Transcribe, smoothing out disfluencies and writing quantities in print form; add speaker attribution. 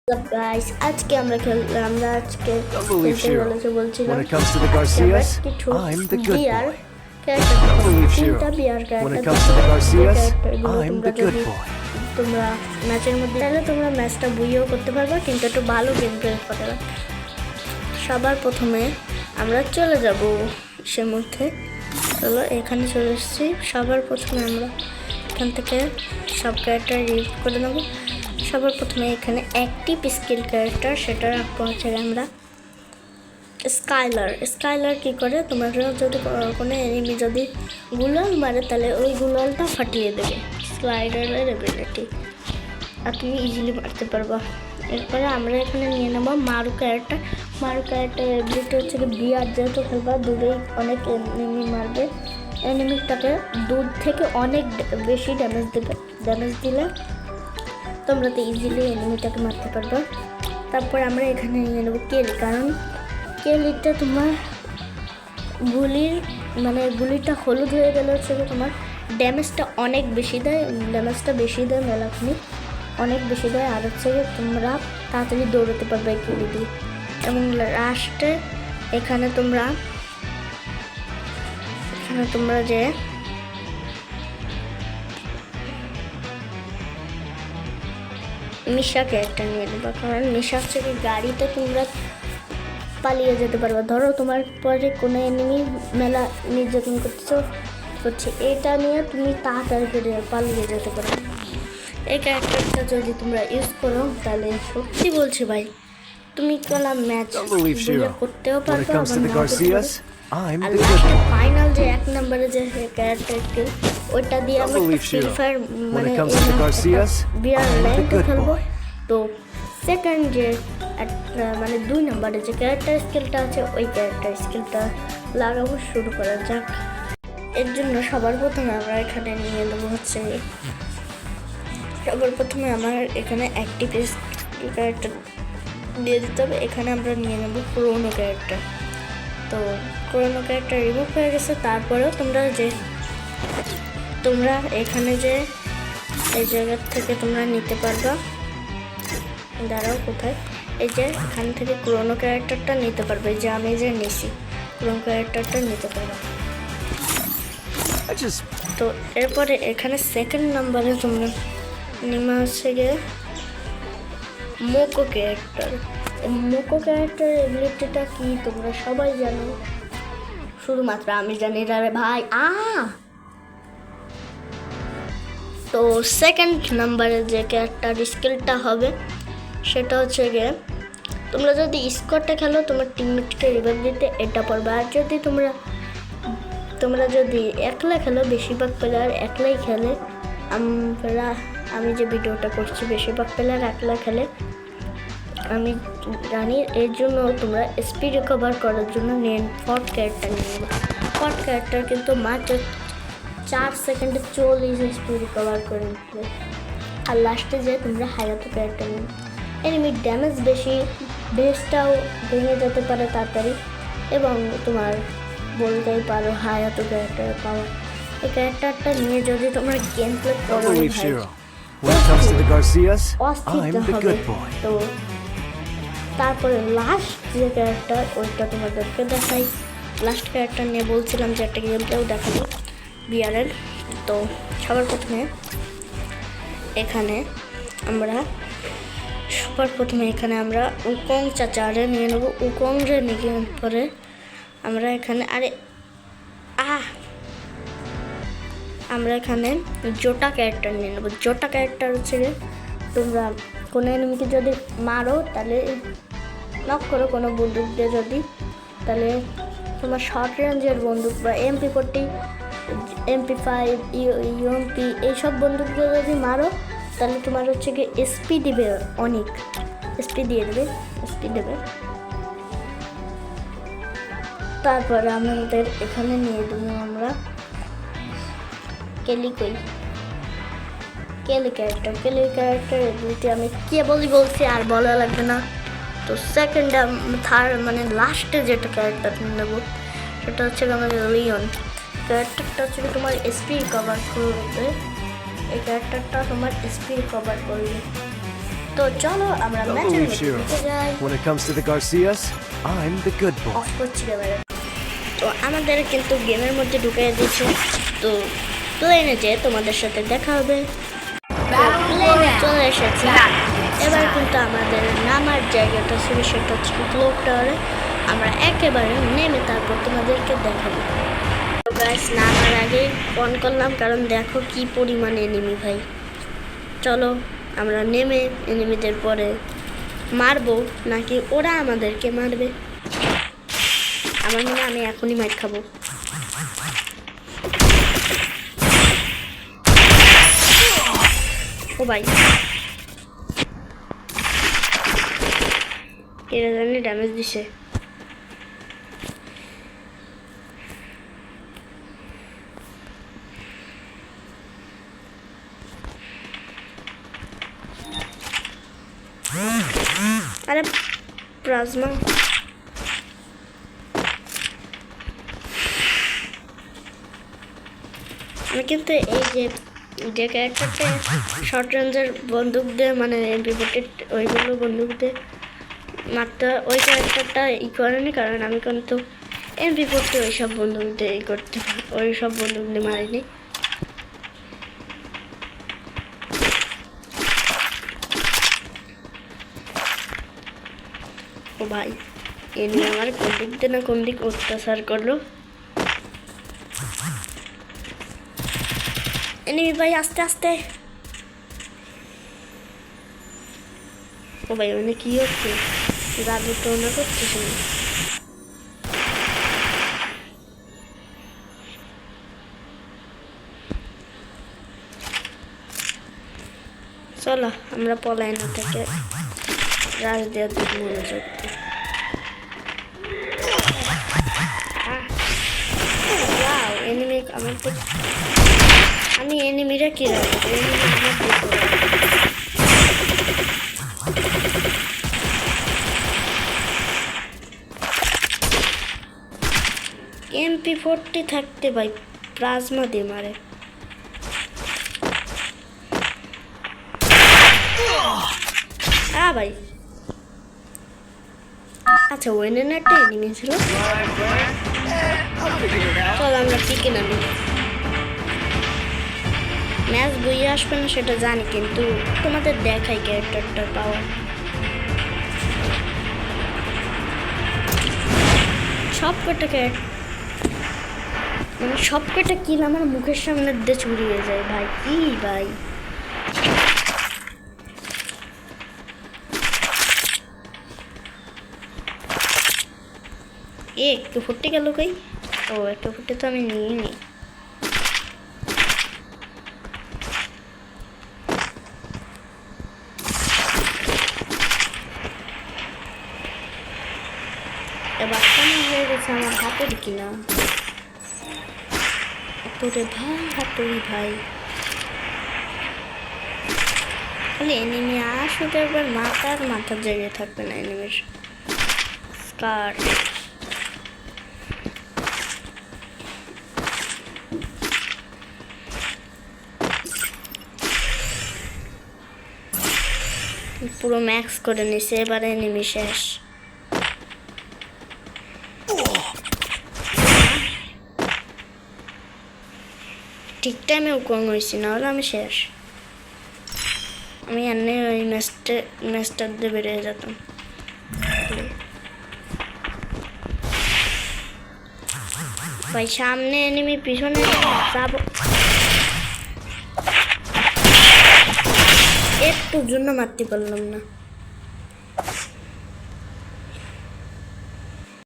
Speaker 1: Guys আজকে আমরা আজকে
Speaker 2: Don't believe
Speaker 1: খেলতে
Speaker 2: Shiro.
Speaker 1: বলেছে বলছিলাম
Speaker 2: When it comes to the
Speaker 1: আজকে আমরা
Speaker 2: Garcias,
Speaker 1: কিছু
Speaker 2: I'm the good
Speaker 1: bear
Speaker 2: boy.
Speaker 1: Character
Speaker 2: Don't believe Shiro.
Speaker 1: তিনটা bear
Speaker 2: When it
Speaker 1: character
Speaker 2: comes to the Garcias,
Speaker 1: ক্যারেক্টারগুলো
Speaker 2: I'm
Speaker 1: তোমরা
Speaker 2: the good
Speaker 1: যদি
Speaker 2: boy.
Speaker 1: তোমরা ম্যাচের মধ্যে তাহলে তোমরা ম্যাচটা বুইও করতে পারবে কিন্তু একটু ভালো গেম প্লে করতে পারবে। সবার প্রথমে আমরা চলে যাব সে মধ্যে চলো এখানে চলে এসেছি। সবার প্রথমে আমরা এখান থেকে সব ক্যারেক্টার রিড করে নেব। সবার প্রথমে এখানে অ্যাক্টিভ স্কিল ক্যারেক্টার সেটা রাখবো হচ্ছে আমরা স্কাইলার কী করে, তোমরা যদি কোনো এনিমি যদি গুলাল মারে তাহলে ওই গুলালটা ফাটিয়ে দেবে, স্লাইডারের এবিলিটি, আর তুমি ইজিলি মারতে পারবা। এরপরে আমরা এখানে নিয়ে নেবো মারু ক্যারেক্টার এবিলিটি হচ্ছে কি বিয়ার যেহেতু খেলবা দূরেই অনেক এনিমি মারবে, এনিমিটাকে দূর থেকে অনেক বেশি ড্যামেজ দিলে তোমরা তো ইজিলি এনিমিটাকে মারতে পারবে। তারপর আমরা এখানে নিয়ে নেবো কেলি, কারণ কেলিটা তোমার গুলিটা হলুদ হয়ে গেলে হচ্ছে তোমার ড্যামেজটা অনেক বেশি দেয়, মেলাখানি অনেক বেশি দেয়, আর হচ্ছে তোমরা তাড়াতাড়ি দৌড়াতে পারবে কেলি দিয়ে। এবং লাস্টে এখানে তোমরা যে মিশা ক্যারেক্টার নিয়ে নেবা, কারণ মিশা হচ্ছে কি গাড়িতে তোমরা পালিয়ে যেতে পারবে। ধরো তোমার পরে কোনো এনিমি মেলা নির্যাতন করছে, এটা নিয়ে তুমি তাড়াতাড়ি করে পালিয়ে যেতে পারো। এই ক্যারেক্টারটা যদি তোমরা ইউজ করো তাহলে সত্যি বলছি ভাই তুমি কোনো ম্যাচ করতেও পারবে। আর লাস্টে ফাইনাল যে 1 নম্বরে যে ক্যারেক্টার স্কিল ওইটা দিয়ে আমরা ফ্রি ফায়ার মানে বিয়ার র্যাঙ্কে খেলবো। তো সেকেন্ড যে মানে 2 নম্বরে যে ক্যারেক্টার স্কিলটা আছে ওই ক্যারেক্টার স্কিলটা লাগাবো। শুরু করা যাক। এর জন্য সবার প্রথমে আমরা এখানে নিয়ে নেবো হচ্ছে আমার এখানে অ্যাক্টিভ ক্যারেক্টার দিয়ে দিতে হবে। এখানে আমরা নিয়ে নেবো ক্রোনো ক্যারেক্টার। তো ক্রোনো ক্যারেক্টার রিমুভ হয়ে গেছে। তারপরেও তোমরা এখানে যে এই জায়গার থেকে তোমরা নিতে পারবা, দাঁড়াও কোথায়, এই যে এখান থেকে ক্রোনো ক্যারেক্টারটা নিতে পারবে, যে আমি যে নিছি ক্রোনো ক্যারেক্টারটা নিতে পারবে। তো এরপরে এখানে সেকেন্ড নাম্বারে তোমরা নিমা হচ্ছে গিয়ে মোকো ক্যারেক্টার এবিলিটিটা কি তোমরা সবাই জানো, শুধুমাত্র আমি জানি রে ভাই। তো সেকেন্ড নাম্বারে যে ক্যারেক্টার স্কিলটা হবে সেটা হচ্ছে গিয়ে তোমরা যদি স্কোয়াডে খেলো তোমার টিমমেটকে রিভাইভ দিতে এটা পারবে। আর যদি তোমরা যদি একলা খেলো, বেশিরভাগ প্লেয়ার একলাই খেলে, আমি যে ভিডিওটা করছি বেশিরভাগ প্লেয়ার একলা খেলে আমি জানি। এর জন্য তোমরা স্পিড রিকভার করার জন্য ফর্ট ক্যারেক্টার নিয়ে নেবে। ফর্ট ক্যারেক্টার কিন্তু মাত্র 4 সেকেন্ডে 40 স্পিড রিকভার করে নেবে। আর লাস্টে যে তোমরা হায়াতো ক্যারেক্টার নেবে, এনিমি ড্যামেজ বেশি, বেসটাও ভেঙে যেতে পারে তাড়াতাড়ি, এবং তোমার বলতেই পারো হায়াতো ক্যারেক্টার পাওয়ার। এই ক্যারেক্টারটা নিয়ে যদি তোমরা গেম প্লে করো তো তারপরে লাস্ট যে ক্যারেক্টার ওইটা তোমাদেরকে দেখাই। লাস্ট ক্যারেক্টার নিয়ে বলছিলাম যে একটা গেম প্লেও দেখাবো বিয়ারের। তো সবার প্রথমে এখানে আমরা উকং চাচারে নিয়ে নেবো। উকংরে নিয়ে পরে আমরা এখানে আমরা এখানে জোটা ক্যারেক্টার নিয়ে নেবো। জোটা ক্যারেক্টার হচ্ছে তোমরা কোনো এনিমিকে যদি মারো তাহলে নক করো কোনো বন্দুক দিয়ে, যদি তাহলে তোমার শর্ট রেঞ্জের বন্দুক বা MP40 MP5 UMP এইসব বন্দুক দিয়ে যদি মারো তাহলে তোমার হচ্ছে কি SP দিবে, অনেক SP দেবে। তারপরে আমাদের এখানে নিয়ে দেবো আমরা কেলি ক্যারেক্টার এবিলিটি আমি বলছি আর বলা লাগবে না। তো সেকেন্ড থার্ড মানে লাস্টে যেটা ক্যারেক্টার নেবো সেটা হচ্ছে আমাদের লিওন ক্যারেক্টারটা হচ্ছে তোমার স্পিড কভার করবে। এই ক্যারেক্টারটা তোমার স্পিড কভার করবে। তো চলো আমরা
Speaker 2: Don't
Speaker 1: ম্যাচের
Speaker 2: believe
Speaker 1: মধ্যে
Speaker 2: Shiro.
Speaker 1: ঢুকে যাই।
Speaker 2: When it comes to the Garcias, I'm the good boy.
Speaker 1: Of করছি এবারে। তো আমাদের কিন্তু গেমের মধ্যে ঢুকিয়ে দিয়েছে। তো প্লেনে যে তোমাদের সাথে দেখা হবে। প্লেনে চলে এসেছে। এবার কিন্তু আমাদের নামার জায়গাটা ছিল সেটা হচ্ছে ক্লক টাওয়ারে। আমরা একেবারে নেমে তারপর তোমাদেরকে দেখাবো। তো গাইস নামার আগে অন করলাম কারণ দেখো কি পরিমাণে এনিমি ভাই। চলো আমরা নেমে এনিমিদের পরে মারবো নাকি ওরা আমাদেরকে মারবে। আমার মনে হয় আমি এখনই মাইর খাবো। ও ভাই এরা জানি ড্যামেজ দিছে। আরে প্লাজমা আমি কিন্তু এই যে ক্যারেক্টারটা শর্ট রেঞ্জের বন্দুক দিয়ে মানে এমপি40 ওইগুলো বন্দুক দিয়ে মারতে ওই ক্যারেক্টারটা ই করেনি কারণ আমি কিন্তু এমপি40 ওইসব বন্দুক দিয়ে ই করতে ওই সব বন্দুক দিয়ে মারিনি। ও ভাই এমনি আমার কোন দিক দিয়ে না কোন দিক অত্যাচার করলো। এনিমি ভাই আস্তে আস্তে। ও ভাই মানে কি হচ্ছে জাদু তো না করতেছে না। চলো আমরা পলাই না থেকে রাজ দেওয়ার দিকে মনোযোগ দিই। এনিমি আমার আমি এনিমিরা কি রাখবো এমপি40 থাকতে ভাই প্লাজমা দিয়ে মারে। ভাই আচ্ছা ওয়েনে না একটা এনিমি ছিল। চল আমরা পিকে নামি। ম্যাচ বইয়ে আসবে না সেটা জানি কিন্তু তোমাদের দেখাই ক্যারেক্টারটার পাওয়ার। সব কটা কিল আমার মুখের সামনে দিয়ে চুরিয়ে যায় ভাই। কি ভাই একটু ফুটে গেল কই। ও একটু ফুটে তো আমি নিয়ে নিই। এবার কেমন হয়ে গেছে আমার হাতের কিনা তোরে ভাই হাতুড়ি ভাই। খালি এনিমি আসলে একবার মাথার জায়গায় থাকবে না এনিমির স্কার। পুরো ম্যাক্স করে নিছে এবারে এনিমি শেষ। ঠিক টাইমেও কম হয়েছি না হলে আমি শেষ। আমি এনে ওই ম্যাচটা দিয়ে বেরিয়ে যেতাম। ভাই সামনে এনিমি পিছনে যাব একটুর জন্য মারতে পারলাম না।